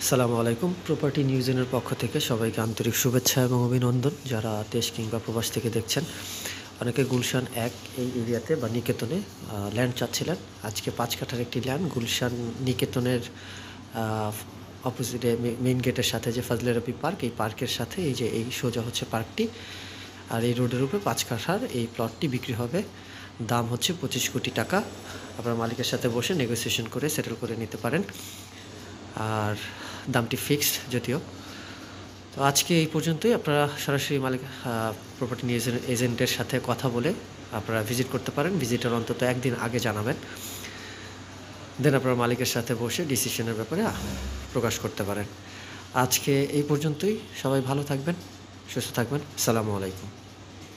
আসসালামু আলাইকুম। প্রপার্টি নিউজেনের পক্ষ থেকে সবাইকে আন্তরিক শুভেচ্ছা এবং অভিনন্দন। যারা দেশ কিংবা প্রবাস থেকে দেখছেন, অনেকে গুলশান ১ এই এরিয়াতে বা নিকেতনে ল্যান্ড চাচ্ছিলেন। আজকে ৫ কাঠার একটি ল্যান্ড গুলশান নিকেতনের অপোজিটে মেইন গেটের সাথে যে ফজলে রবি পার্ক, এই পার্কের সাথে এই যে এই সোজা হচ্ছে পার্কটি, আর এই রোডের উপরে ৫ কাঠার এই প্লটটি বিক্রি হবে। দাম হচ্ছে ২৫ কোটি টাকা। আপনার মালিকের সাথে বসে নেগোসিয়েশন করে সেটেল করে নিতে পারেন। আর দামটি ফিক্সড যদিও। তো আজকে এই পর্যন্তই। আপনারা সরাসরি মালিক প্রপার্টি এজেন্টের সাথে কথা বলে আপনারা ভিজিট করতে পারেন। ভিজিটের অন্তত একদিন আগে জানাবেন, দেন আপনারা মালিকের সাথে বসে ডিসিশনের ব্যাপারে প্রকাশ করতে পারেন। আজকে এই পর্যন্তই। সবাই ভালো থাকবেন, সুস্থ থাকবেন। আসসালামু আলাইকুম।